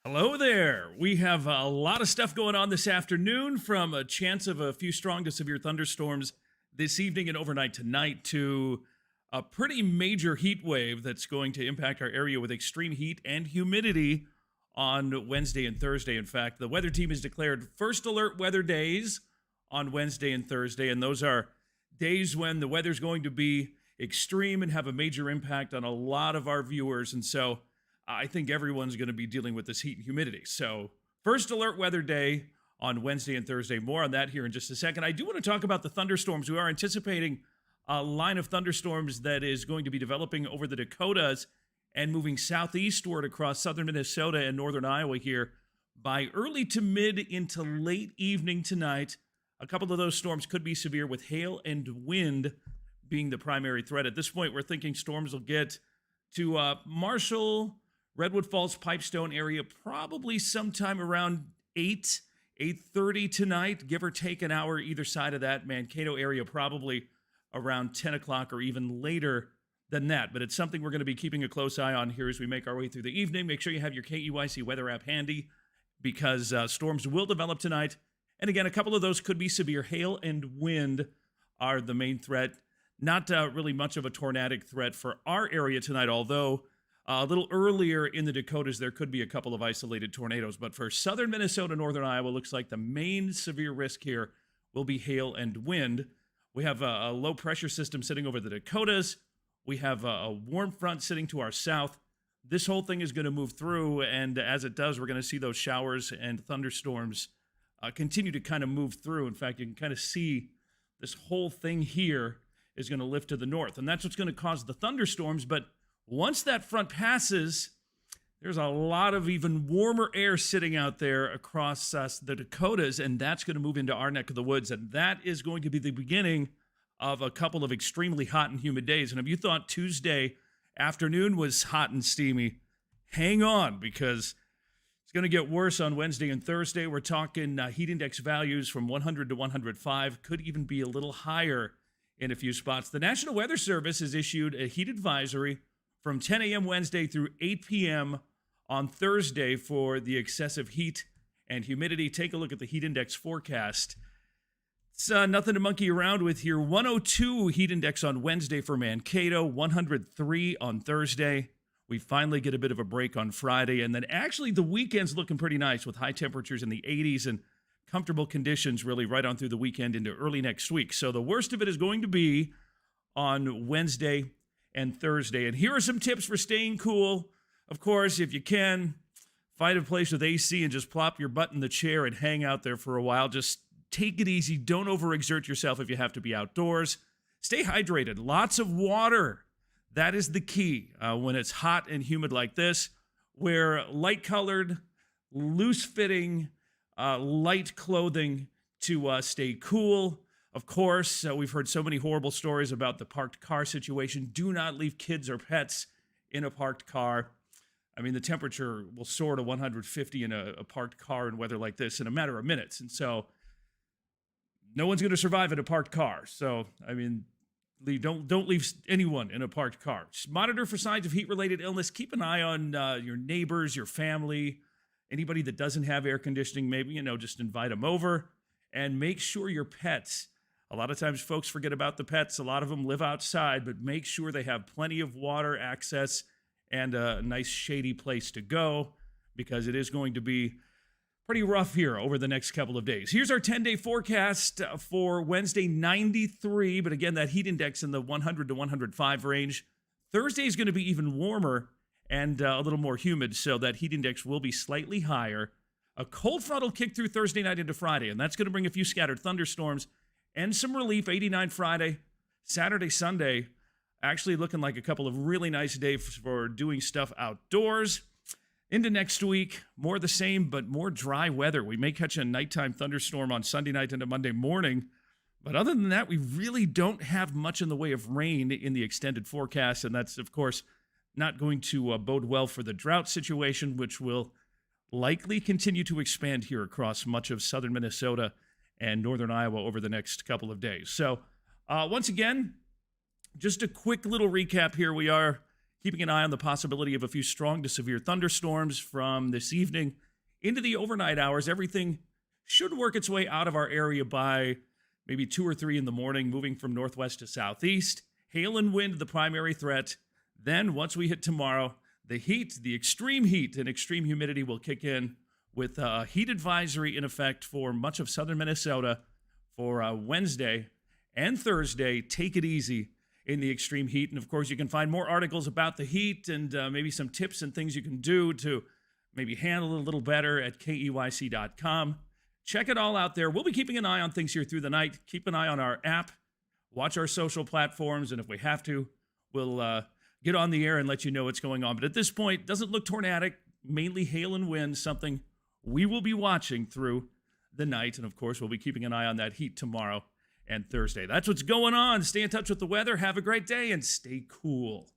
Hello there. We have a lot of stuff going on this afternoon, from a chance of a few strong to severe thunderstorms this evening and overnight tonight to a pretty major heat wave that's going to impact our area with extreme heat and humidity on Wednesday and Thursday. In fact, the weather team has declared first alert weather days on Wednesday and Thursday, and those are days when the weather's going to be extreme and have a major impact on a lot of our viewers. And so I think everyone's going to be dealing with this heat and humidity. So, first alert weather day on Wednesday and Thursday. More on that here in just a second. I do want to talk about the thunderstorms. We are anticipating a line of thunderstorms that is going to be developing over the Dakotas and moving southeastward across southern Minnesota and northern Iowa here by early to mid into late evening tonight. A couple of those storms could be severe, with hail and wind being the primary threat. At this point, we're thinking storms will get to Marshall, Redwood Falls, Pipestone area, probably sometime around 8:30 tonight, give or take an hour either side of that. Mankato area probably around 10 o'clock or even later than that. But it's something we're going to be keeping a close eye on here as we make our way through the evening. Make sure you have your KEYC weather app handy, because storms will develop tonight. And again, a couple of those could be severe. Hail and wind are the main threat. Not really much of a tornadic threat for our area tonight, although a little earlier in the Dakotas, there could be a couple of isolated tornadoes. But for southern Minnesota, northern Iowa, looks like the main severe risk here will be hail and wind. We have a low pressure system sitting over the Dakotas. We have a warm front sitting to our south. This whole thing is going to move through, and as it does, we're going to see those showers and thunderstorms continue to kind of move through. In fact, you can kind of see this whole thing here is going to lift to the north, and that's what's going to cause the thunderstorms. But once that front passes, there's a lot of even warmer air sitting out there across the Dakotas, and that's going to move into our neck of the woods, and that is going to be the beginning of a couple of extremely hot and humid days. And if you thought Tuesday afternoon was hot and steamy, hang on, because it's going to get worse on Wednesday and Thursday. We're talking heat index values from 100 to 105, could even be a little higher in a few spots. The National Weather Service has issued a heat advisory from 10 a.m. Wednesday through 8 p.m. on Thursday for the excessive heat and humidity. Take a look at the heat index forecast. It's nothing to monkey around with here. 102 heat index on Wednesday for Mankato, 103 on Thursday. We finally get a bit of a break on Friday, and then actually the weekend's looking pretty nice with high temperatures in the 80s and comfortable conditions really right on through the weekend into early next week. So the worst of it is going to be on Wednesday and Thursday. And here are some tips for staying cool. Of course, if you can, find a place with AC and just plop your butt in the chair and hang out there for a while. Just take it easy. Don't overexert yourself if you have to be outdoors. Stay hydrated. Lots of water. That is the key when it's hot and humid like this. Wear light-colored, loose-fitting, light clothing to stay cool. Of course, we've heard so many horrible stories about the parked car situation. Do not leave kids or pets in a parked car. I mean, the temperature will soar to 150 in a parked car in weather like this in a matter of minutes. And so no one's going to survive in a parked car. So, I mean, don't leave anyone in a parked car. Just monitor for signs of heat-related illness. Keep an eye on your neighbors, your family, anybody that doesn't have air conditioning. Maybe, just invite them over, and make sure your pets. A lot of times folks forget about the pets. A lot of them live outside, but make sure they have plenty of water access and a nice shady place to go, because it is going to be pretty rough here over the next couple of days. Here's our 10-day forecast for Wednesday, 93, but again, that heat index in the 100 to 105 range. Thursday is going to be even warmer and a little more humid, so that heat index will be slightly higher. A cold front will kick through Thursday night into Friday, and that's going to bring a few scattered thunderstorms and some relief. 89 Friday, Saturday, Sunday, actually looking like a couple of really nice days for doing stuff outdoors. Into next week, more of the same, but more dry weather. We may catch a nighttime thunderstorm on Sunday night into Monday morning, but other than that, we really don't have much in the way of rain in the extended forecast, and that's, of course, not going to bode well for the drought situation, which will likely continue to expand here across much of southern Minnesota and northern Iowa over the next couple of days. So once again, just a quick little recap here. We are keeping an eye on the possibility of a few strong to severe thunderstorms from this evening into the overnight hours. Everything should work its way out of our area by maybe 2 or 3 in the morning, moving from northwest to southeast. Hail and wind, the primary threat. Then once we hit tomorrow, the heat, the extreme heat and extreme humidity will kick in with a heat advisory in effect for much of southern Minnesota for Wednesday and Thursday. Take it easy in the extreme heat. And of course, you can find more articles about the heat and maybe some tips and things you can do to maybe handle it a little better at KEYC.com. Check it all out there. We'll be keeping an eye on things here through the night. Keep an eye on our app, watch our social platforms, and if we have to, we'll get on the air and let you know what's going on. But at this point, it doesn't look tornadic, mainly hail and wind, something we will be watching through the night. And of course, we'll be keeping an eye on that heat tomorrow and Thursday. That's what's going on. Stay in touch with the weather. Have a great day and stay cool.